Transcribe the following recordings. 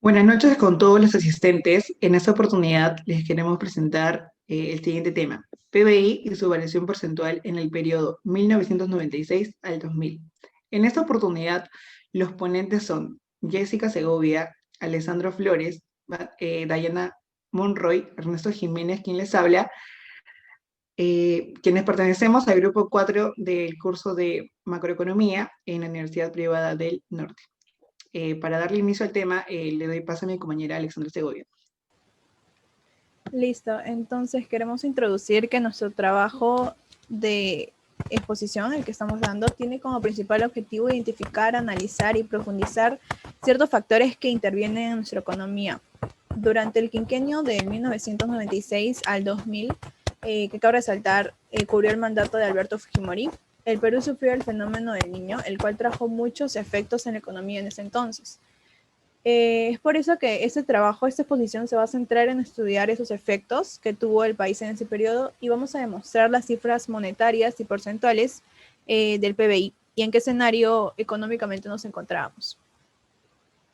Buenas noches con todos los asistentes. En esta oportunidad les queremos presentar el siguiente tema, PBI y su variación porcentual en el periodo 1996 al 2000. En esta oportunidad, los ponentes son Jessica Segovia, Alessandro Flores, Diana Monroy, Ernesto Jiménez, quien les habla, quienes pertenecemos al grupo 4 del curso de macroeconomía en la Universidad Privada del Norte. Para darle inicio al tema, le doy paso a mi compañera Alexandra Segovia. Listo, entonces queremos introducir que nuestro trabajo de exposición, el que estamos dando, tiene como principal objetivo identificar, analizar y profundizar ciertos factores que intervienen en nuestra economía. Durante el quinquenio de 1996 al 2000, que cabe resaltar, cubrió el mandato de Alberto Fujimori, el Perú sufrió el fenómeno del Niño, el cual trajo muchos efectos en la economía en ese entonces. Es por eso que este trabajo, esta exposición se va a centrar en estudiar esos efectos que tuvo el país en ese periodo y vamos a demostrar las cifras monetarias y porcentuales del PBI y en qué escenario económicamente nos encontrábamos.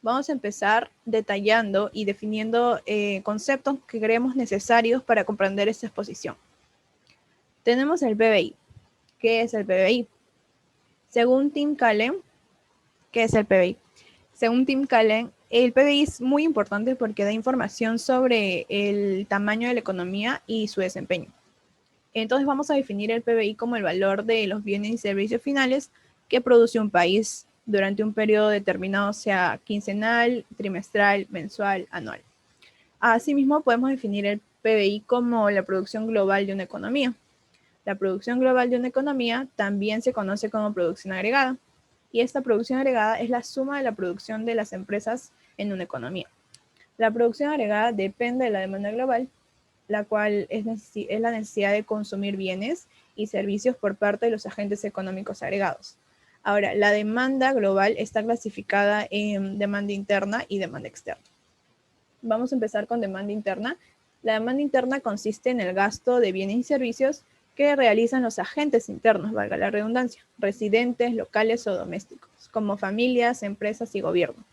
Vamos a empezar detallando y definiendo conceptos que creemos necesarios para comprender esta exposición. Tenemos el PBI. ¿Qué es el PBI? Según Tim Callen, ¿qué es el PBI? Según Tim Callen, el PBI es muy importante porque da información sobre el tamaño de la economía y su desempeño. Entonces vamos a definir el PBI como el valor de los bienes y servicios finales que produce un país durante un periodo determinado, sea quincenal, trimestral, mensual, anual. Asimismo, podemos definir el PBI como la producción global de una economía. La producción global de una economía también se conoce como producción agregada, y esta producción agregada es la suma de la producción de las empresas en una economía. La producción agregada depende de la demanda global, la cual es la necesidad de consumir bienes y servicios por parte de los agentes económicos agregados. Ahora, la demanda global está clasificada en demanda interna y demanda externa. Vamos a empezar con demanda interna. La demanda interna consiste en el gasto de bienes y servicios que realizan los agentes internos, valga la redundancia, residentes, locales o domésticos, como familias, empresas y gobierno.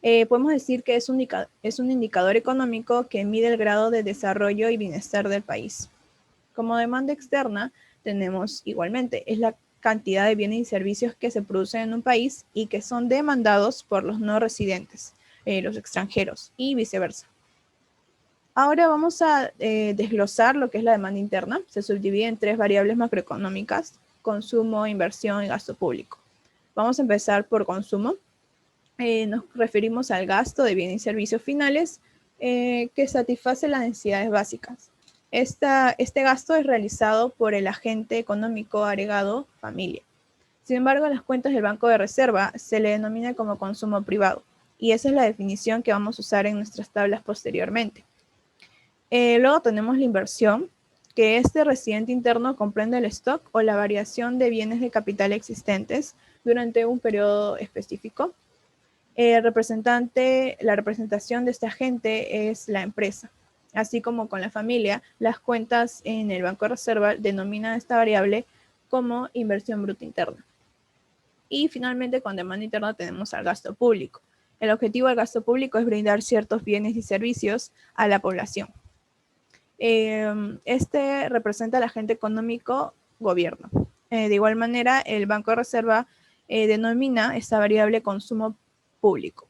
Podemos decir que es un indicador económico que mide el grado de desarrollo y bienestar del país. Como demanda externa, tenemos igualmente, es la cantidad de bienes y servicios que se producen en un país y que son demandados por los no residentes, los extranjeros y viceversa. Ahora vamos a desglosar lo que es la demanda interna. Se subdivide en tres variables macroeconómicas: consumo, inversión y gasto público. Vamos a empezar por consumo. Nos referimos al gasto de bienes y servicios finales que satisface las necesidades básicas. Este gasto es realizado por el agente económico agregado familia. Sin embargo, en las cuentas del Banco de Reserva se le denomina como consumo privado, y esa es la definición que vamos a usar en nuestras tablas posteriormente. Luego tenemos la inversión, que este residente interno comprende el stock o la variación de bienes de capital existentes durante un periodo específico. La representación de este agente es la empresa. Así como con la familia, las cuentas en el Banco de Reserva denominan esta variable como inversión bruta interna. Y finalmente, con demanda interna tenemos al gasto público. El objetivo del gasto público es brindar ciertos bienes y servicios a la población. Este representa al agente económico gobierno. De igual manera, el Banco de Reserva denomina esta variable consumo público.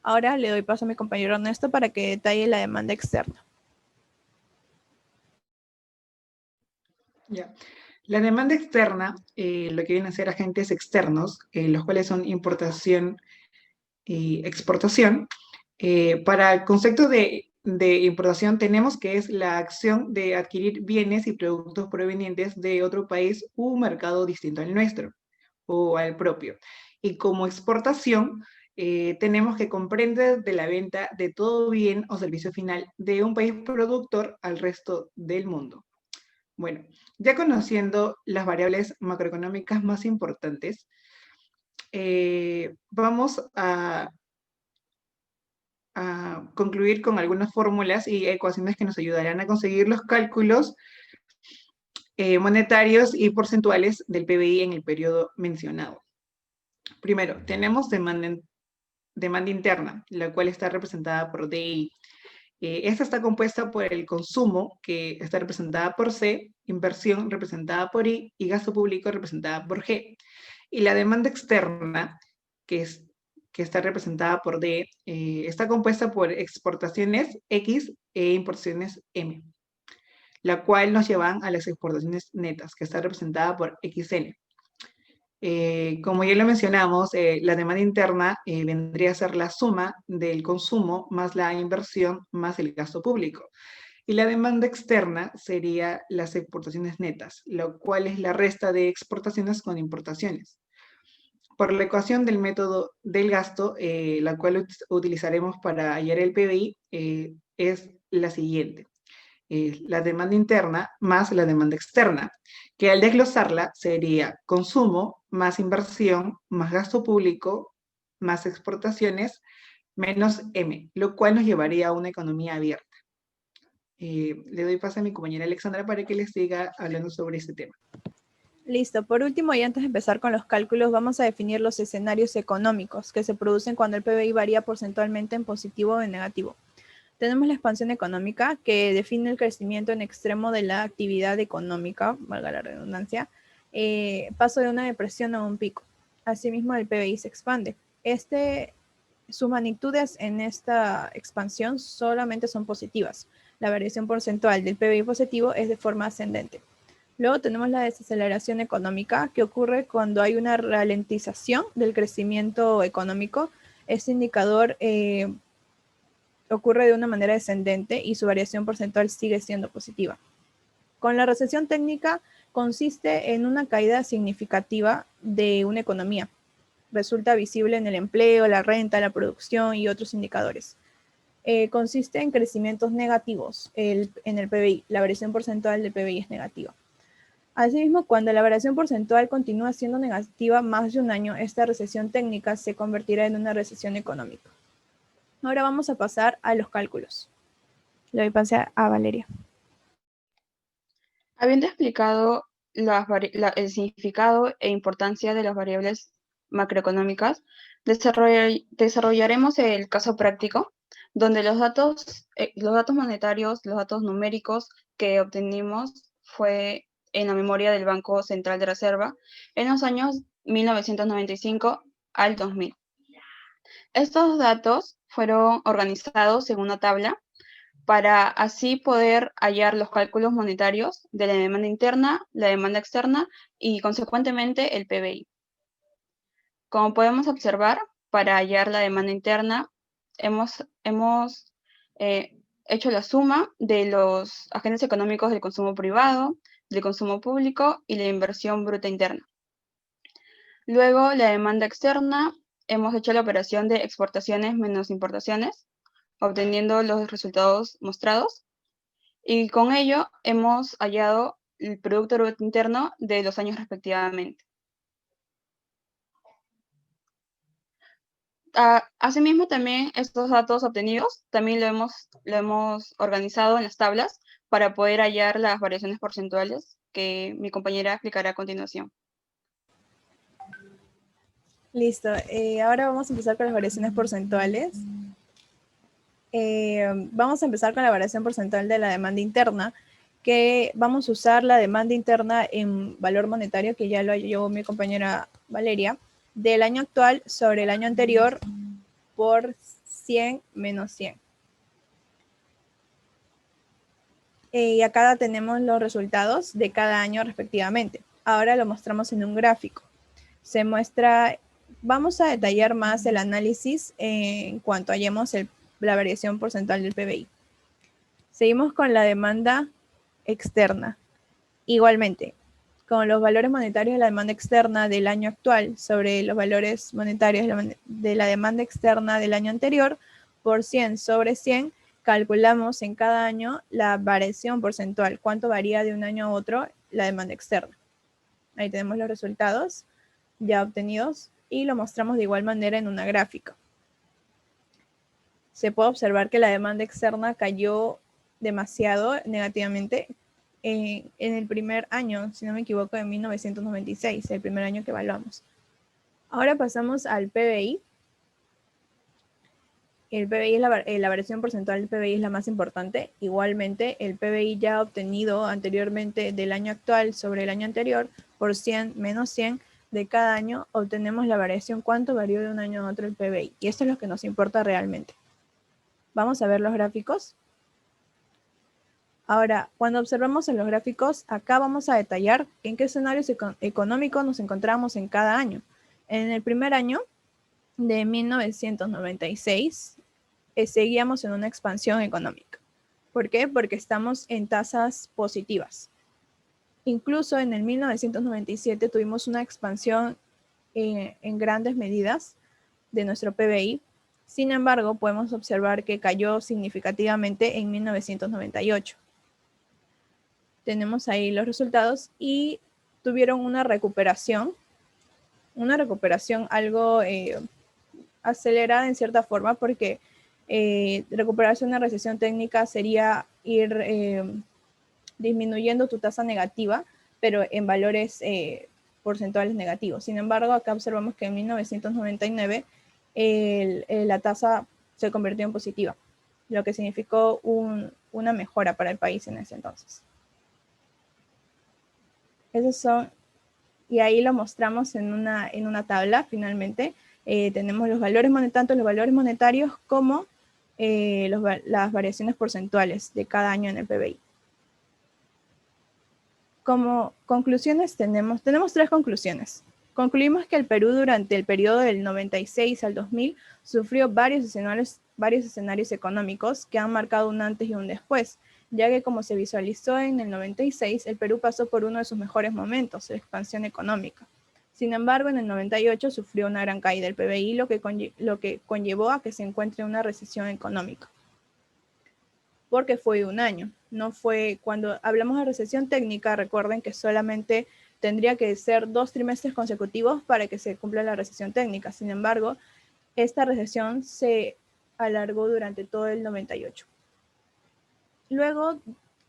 Ahora le doy paso a mi compañero Ernesto para que detalle la demanda externa. Ya. La demanda externa, lo que vienen a ser agentes externos, los cuales son importación y exportación. Para el concepto de importación tenemos que es la acción de adquirir bienes y productos provenientes de otro país u mercado distinto al nuestro o al propio. Y como exportación, tenemos que comprender de la venta de todo bien o servicio final de un país productor al resto del mundo. Bueno, ya conociendo las variables macroeconómicas más importantes, vamos a concluir con algunas fórmulas y ecuaciones que nos ayudarán a conseguir los cálculos monetarios y porcentuales del PBI en el periodo mencionado. Primero, tenemos demanda demanda interna, la cual está representada por DI. Esta está compuesta por el consumo, que está representada por C, inversión representada por I y gasto público representada por G. Y la demanda externa, que, es, que está representada por D, está compuesta por exportaciones X e importaciones M, la cual nos llevan a las exportaciones netas, que está representada por XN. Como ya lo mencionamos, la demanda interna vendría a ser la suma del consumo más la inversión más el gasto público. Y la demanda externa sería las exportaciones netas, lo cual es la resta de exportaciones con importaciones. Por la ecuación del método del gasto, la cual utilizaremos para hallar el PBI, es la siguiente. La demanda interna más la demanda externa, que al desglosarla sería consumo más inversión más gasto público más exportaciones menos M, lo cual nos llevaría a una economía abierta. Le doy paso a mi compañera Alexandra para que les siga hablando sobre este tema. Listo. Por último, y antes de empezar con los cálculos, vamos a definir los escenarios económicos que se producen cuando el PBI varía porcentualmente en positivo o en negativo. Tenemos la expansión económica, que define el crecimiento en extremo de la actividad económica, valga la redundancia, paso de una depresión a un pico. Asimismo, el PBI se expande. Sus magnitudes en esta expansión solamente son positivas. La variación porcentual del PBI positivo es de forma ascendente. Luego tenemos la desaceleración económica, que ocurre cuando hay una ralentización del crecimiento económico. Este indicador ocurre de una manera descendente y su variación porcentual sigue siendo positiva. Con la recesión técnica consiste en una caída significativa de una economía. Resulta visible en el empleo, la renta, la producción y otros indicadores. Consiste en crecimientos negativos en el PBI. La variación porcentual del PBI es negativa. Asimismo, cuando la variación porcentual continúa siendo negativa más de un año, esta recesión técnica se convertirá en una recesión económica. Ahora vamos a pasar a los cálculos. Le doy pase a Valeria. Habiendo explicado el significado e importancia de las variables macroeconómicas, desarrollaremos el caso práctico, donde los datos monetarios, los datos numéricos que obtenimos fue en la memoria del Banco Central de Reserva en los años 1995 al 2000. Estos datos fueron organizados en una tabla para así poder hallar los cálculos monetarios de la demanda interna, la demanda externa y, consecuentemente, el PBI. Como podemos observar, para hallar la demanda interna, hemos hecho la suma de los agentes económicos del consumo privado, del consumo público y la inversión bruta interna. Luego, la demanda externa, hemos hecho la operación de exportaciones menos importaciones, obteniendo los resultados mostrados. Y con ello hemos hallado el Producto Bruto Interno de los años respectivamente. Asimismo, también estos datos obtenidos, también lo hemos organizado en las tablas para poder hallar las variaciones porcentuales que mi compañera explicará a continuación. Listo. Ahora vamos a empezar con las variaciones porcentuales. Vamos a empezar con la variación porcentual de la demanda interna, que vamos a usar la demanda interna en valor monetario, que ya lo halló mi compañera Valeria, del año actual sobre el año anterior por 100 menos 100. Y acá tenemos los resultados de cada año respectivamente. Ahora lo mostramos en un gráfico. Se muestra, vamos a detallar más el análisis en cuanto hallemos la variación porcentual del PBI. Seguimos con la demanda externa. Igualmente, con los valores monetarios de la demanda externa del año actual sobre los valores monetarios de la demanda externa del año anterior por 100 sobre 100, calculamos en cada año la variación porcentual, cuánto varía de un año a otro la demanda externa. Ahí tenemos los resultados ya obtenidos y lo mostramos de igual manera en una gráfica. Se puede observar que la demanda externa cayó demasiado negativamente en el primer año, si no me equivoco, en 1996, el primer año que evaluamos. Ahora pasamos al PBI. el PBI es la variación porcentual del PBI es la más importante. Igualmente, el PBI ya obtenido anteriormente del año actual sobre el año anterior, por 100 menos 100 de cada año, obtenemos la variación cuánto varió de un año a otro el PBI. Y esto es lo que nos importa realmente. Vamos a ver los gráficos. Ahora, cuando observamos en los gráficos, acá vamos a detallar en qué escenarios económicos nos encontramos en cada año. En el primer año de 1996, seguíamos en una expansión económica. ¿Por qué? Porque estamos en tasas positivas. Incluso en el 1997 tuvimos una expansión en grandes medidas de nuestro PBI. Sin embargo, podemos observar que cayó significativamente en 1998. Tenemos ahí los resultados y tuvieron una recuperación algo acelerada en cierta forma, porque recuperarse una recesión técnica sería ir disminuyendo tu tasa negativa, pero en valores porcentuales negativos. Sin embargo, acá observamos que en 1999 la tasa se convirtió en positiva, lo que significó una mejora para el país en ese entonces. Esos son, y ahí lo mostramos en una tabla finalmente. Tenemos los valores tanto los valores monetarios como las variaciones porcentuales de cada año en el PBI. Como conclusiones tenemos 3 conclusiones. Concluimos que el Perú durante el periodo del 96 al 2000 sufrió varios escenarios económicos que han marcado un antes y un después, ya que como se visualizó en el 96, el Perú pasó por uno de sus mejores momentos, la expansión económica. Sin embargo, en el 98 sufrió una gran caída del PBI, lo que conllevó a que se encuentre una recesión económica. Porque fue un año, no fue, cuando hablamos de recesión técnica, recuerden que solamente tendría que ser 2 trimestres consecutivos para que se cumpla la recesión técnica. Sin embargo, esta recesión se alargó durante todo el 98. Luego,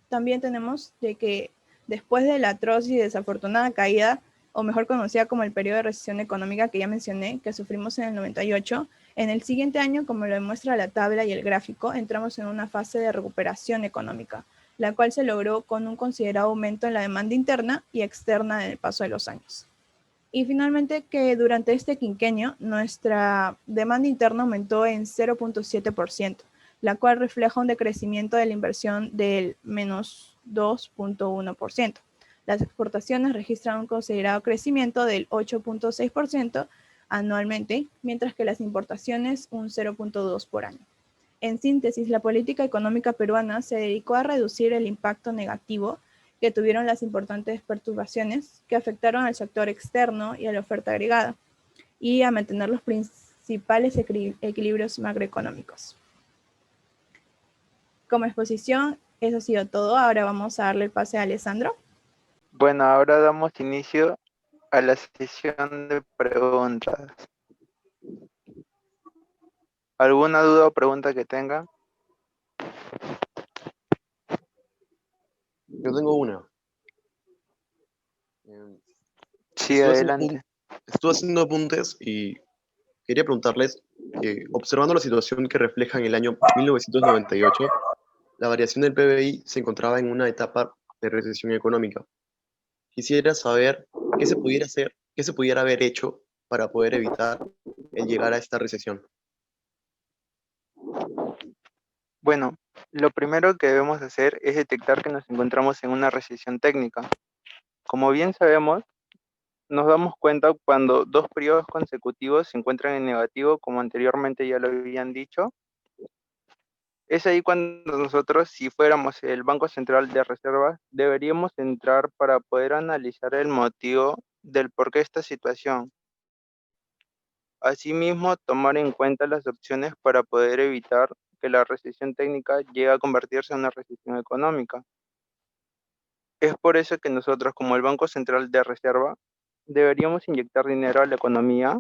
también tenemos de que después de la atroz y desafortunada caída, o mejor conocida como el periodo de recesión económica que ya mencioné, que sufrimos en el 98, en el siguiente año, como lo demuestra la tabla y el gráfico, entramos en una fase de recuperación económica, la cual se logró con un considerado aumento en la demanda interna y externa en el paso de los años. Y finalmente, que durante este quinquenio, nuestra demanda interna aumentó en 0.7%, la cual refleja un decrecimiento de la inversión del menos 2.1%. Las exportaciones registran un considerado crecimiento del 8.6% anualmente, mientras que las importaciones un 0.2% por año. En síntesis, la política económica peruana se dedicó a reducir el impacto negativo que tuvieron las importantes perturbaciones que afectaron al sector externo y a la oferta agregada, y a mantener los principales equilibrios macroeconómicos. Como exposición, eso ha sido todo. Ahora vamos a darle el pase a Alessandro. Bueno, ahora damos inicio a la sesión de preguntas. ¿Alguna duda o pregunta que tengan? Yo tengo una. Sí, adelante. Estuve haciendo apuntes y quería preguntarles, observando la situación que refleja en el año 1998, la variación del PBI se encontraba en una etapa de recesión económica. Quisiera saber qué se pudiera hacer, qué se pudiera haber hecho para poder evitar el llegar a esta recesión. Bueno, lo primero que debemos hacer es detectar que nos encontramos en una recesión técnica. Como bien sabemos, nos damos cuenta cuando 2 periodos consecutivos se encuentran en negativo, como anteriormente ya lo habían dicho. Es ahí cuando nosotros, si fuéramos el Banco Central de Reserva, deberíamos entrar para poder analizar el motivo del por qué esta situación. Asimismo, tomar en cuenta las opciones para poder evitar que la recesión técnica llegue a convertirse en una recesión económica. Es por eso que nosotros, como el Banco Central de Reserva, deberíamos inyectar dinero a la economía,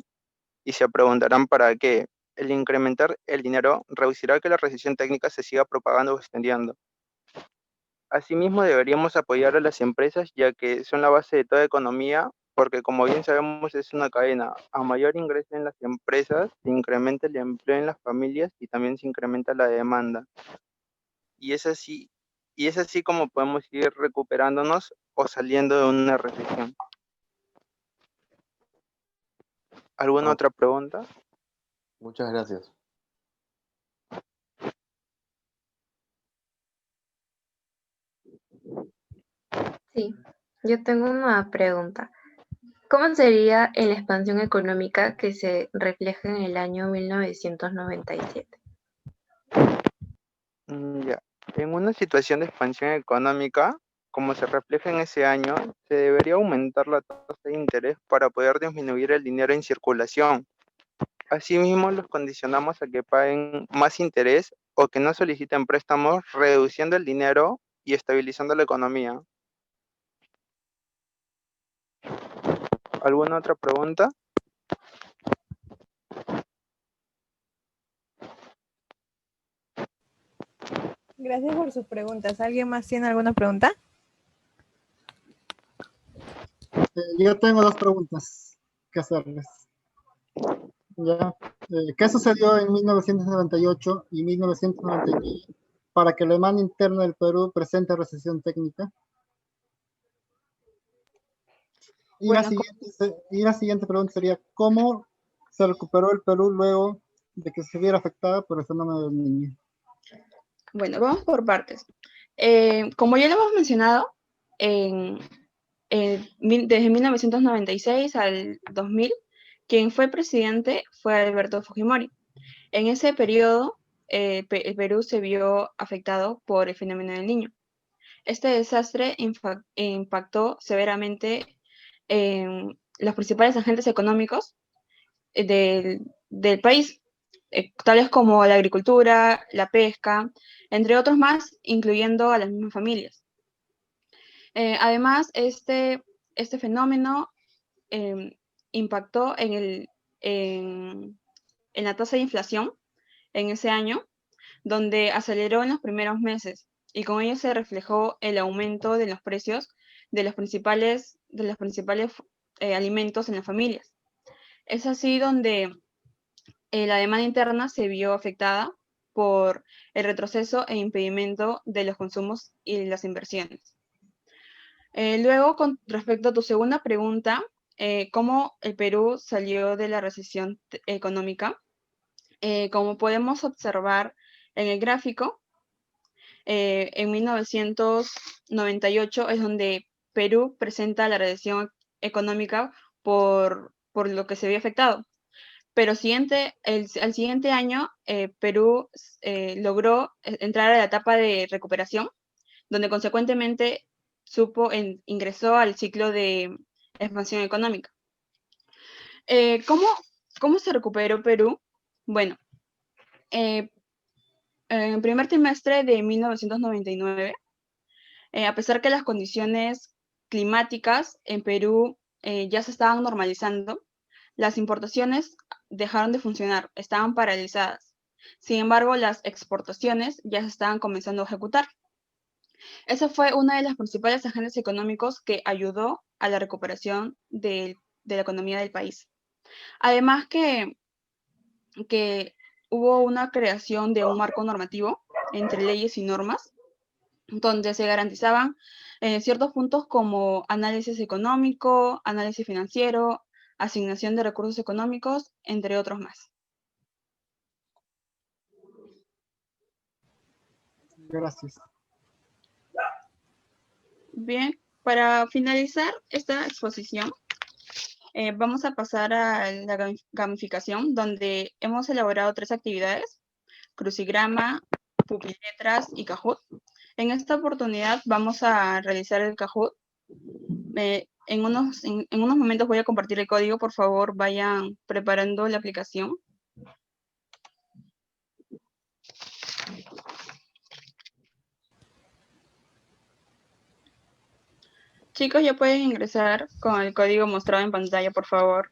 y se preguntarán para qué. El incrementar el dinero reducirá que la recesión técnica se siga propagando o extendiendo. Asimismo, deberíamos apoyar a las empresas, ya que son la base de toda economía porque como bien sabemos es una cadena. A mayor ingreso en las empresas, se incrementa el empleo en las familias y también se incrementa la demanda. Y es así, y es así como podemos ir recuperándonos o saliendo de una recesión. ¿Alguna Ah, otra pregunta? muchas gracias. Sí, yo tengo una pregunta. ¿Cómo sería la expansión económica que se refleja en el año 1997? Ya. En una situación de expansión económica, como se refleja en ese año, se debería aumentar la tasa de interés para poder disminuir el dinero en circulación. Asimismo, los condicionamos a que paguen más interés o que no soliciten préstamos, reduciendo el dinero y estabilizando la economía. ¿Alguna otra pregunta? Gracias por sus preguntas. ¿Alguien más tiene alguna pregunta? Yo tengo dos preguntas que hacerles. Ya, ¿qué sucedió en 1998 y 1999 para que la demanda interna del Perú presente recesión técnica? Bueno, Y la siguiente pregunta sería, ¿cómo se recuperó el Perú luego de que se viera afectada por el fenómeno del Niño? Bueno, vamos por partes. Como ya lo hemos mencionado, en, desde 1996 al 2000, quien fue presidente fue Alberto Fujimori. En ese periodo, el Perú se vio afectado por el fenómeno del Niño. Este desastre impactó severamente en los principales agentes económicos del país, tales como la agricultura, la pesca, entre otros más, incluyendo a las mismas familias. Además, este fenómeno impactó en la tasa de inflación en ese año, donde aceleró en los primeros meses y con ello se reflejó el aumento de los precios de los principales alimentos en las familias. Es así donde la demanda interna se vio afectada por el retroceso e impedimento de los consumos y las inversiones. Luego, con respecto a tu segunda pregunta, ¿cómo el Perú salió de la recesión económica? Como podemos observar en el gráfico, en 1998 es donde Perú presenta la recesión económica por lo que se vio afectado. Pero al siguiente año, Perú logró entrar a la etapa de recuperación, donde consecuentemente ingresó al ciclo de expansión económica. ¿Cómo se recuperó Perú? Bueno, en el primer trimestre de 1999, a pesar que las condiciones climáticas en Perú ya se estaban normalizando, las importaciones dejaron de funcionar, estaban paralizadas. Sin embargo, las exportaciones ya se estaban comenzando a ejecutar. Esa fue una de las principales agentes económicos que ayudó a la recuperación de la economía del país. Además que hubo una creación de un marco normativo entre leyes y normas, donde se garantizaban ciertos puntos como análisis económico, análisis financiero, asignación de recursos económicos, entre otros más. Gracias. Bien, para finalizar esta exposición, vamos a pasar a la gamificación, donde hemos elaborado 3 actividades: crucigrama, pupiletras y Kahoot. En esta oportunidad vamos a realizar el Kahoot. En unos momentos voy a compartir el código, por favor vayan preparando la aplicación. Chicos, ya pueden ingresar con el código mostrado en pantalla, por favor.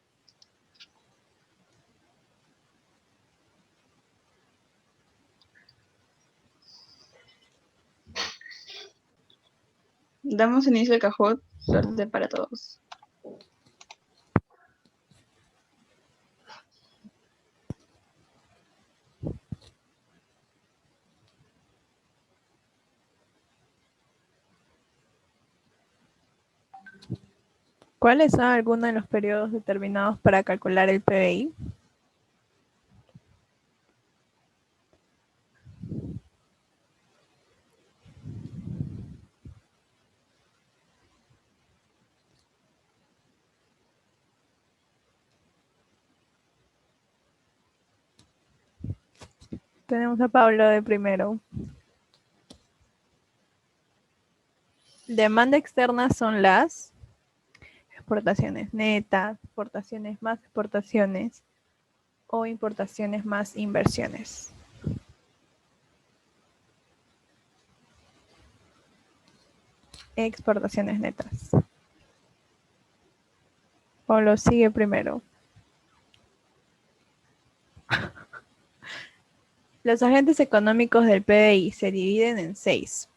Damos inicio al Kahoot. Suerte para todos. ¿Cuáles son algunos de los periodos determinados para calcular el PBI? Tenemos a Pablo de primero. Demanda externa son las exportaciones netas, exportaciones más exportaciones o importaciones más inversiones. Exportaciones netas. Pablo sigue primero. Los agentes económicos del PBI se dividen en 6.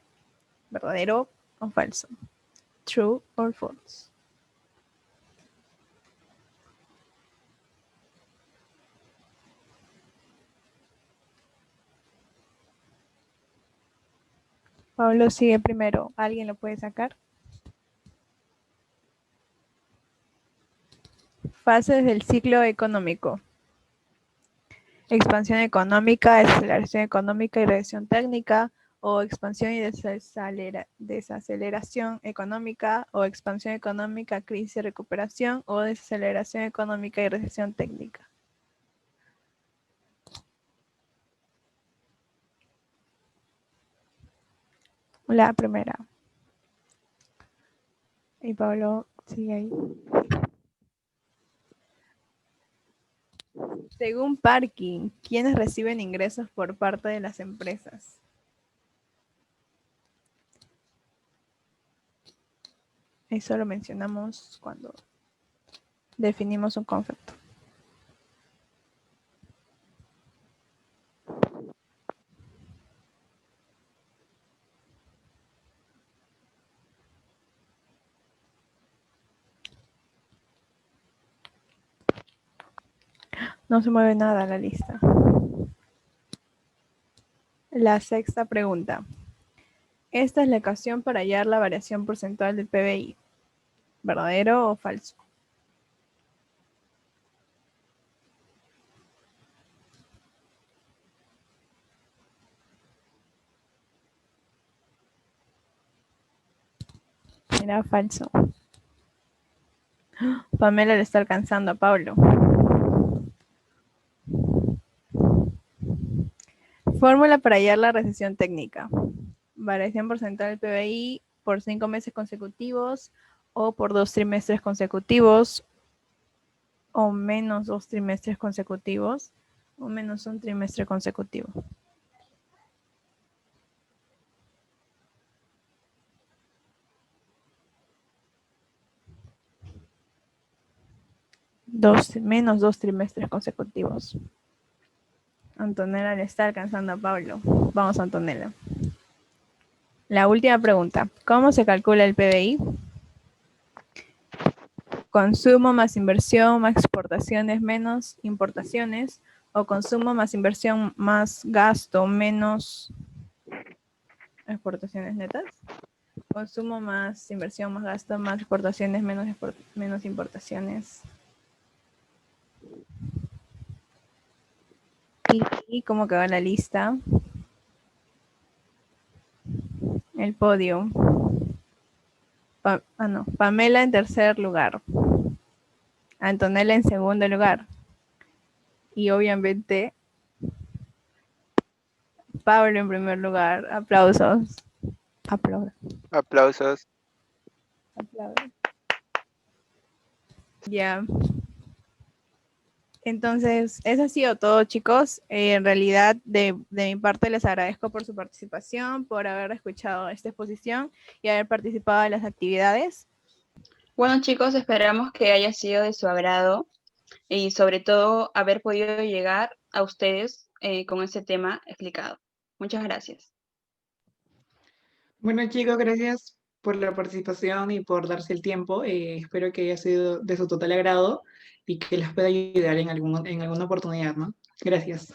¿Verdadero o falso? True or false? Pablo sigue primero. ¿Alguien lo puede sacar? Fases del ciclo económico. Expansión económica, desaceleración económica y recesión técnica, o expansión y desaceleración económica, o expansión económica, crisis y recuperación, o desaceleración económica y recesión técnica. La primera. Y Pablo sigue ahí. Según Parkin, ¿quiénes reciben ingresos por parte de las empresas? Eso lo mencionamos cuando definimos un concepto. No se mueve nada la lista. La sexta pregunta. Esta es la ecuación para hallar la variación porcentual del PBI. ¿Verdadero o falso? Era falso. Pamela le está alcanzando a Pablo. Fórmula para hallar la recesión técnica. Variación porcentual del PBI por 5 meses consecutivos o por 2 trimestres consecutivos o menos 2 trimestres consecutivos o menos 1 trimestre consecutivo. Menos 2 trimestres consecutivos. Antonella le está alcanzando a Pablo. Vamos, Antonella. La última pregunta. ¿Cómo se calcula el PBI? Consumo más inversión más exportaciones menos importaciones, o consumo más inversión más gasto menos exportaciones netas. Consumo más inversión más gasto más exportaciones menos importaciones. Y cómo quedó la lista. El podio. Pamela en tercer lugar. Antonella en segundo lugar. Y obviamente Pablo en primer lugar. Aplausos. Aplausos. Ya. Entonces, eso ha sido todo, chicos. En realidad, de mi parte, les agradezco por su participación, por haber escuchado esta exposición y haber participado en las actividades. Bueno, chicos, esperamos que haya sido de su agrado y sobre todo haber podido llegar a ustedes con este tema explicado. Muchas gracias. Bueno, chicos, gracias por la participación y por darse el tiempo. Espero que haya sido de su total agrado y que les pueda ayudar en alguna oportunidad, ¿no? Gracias.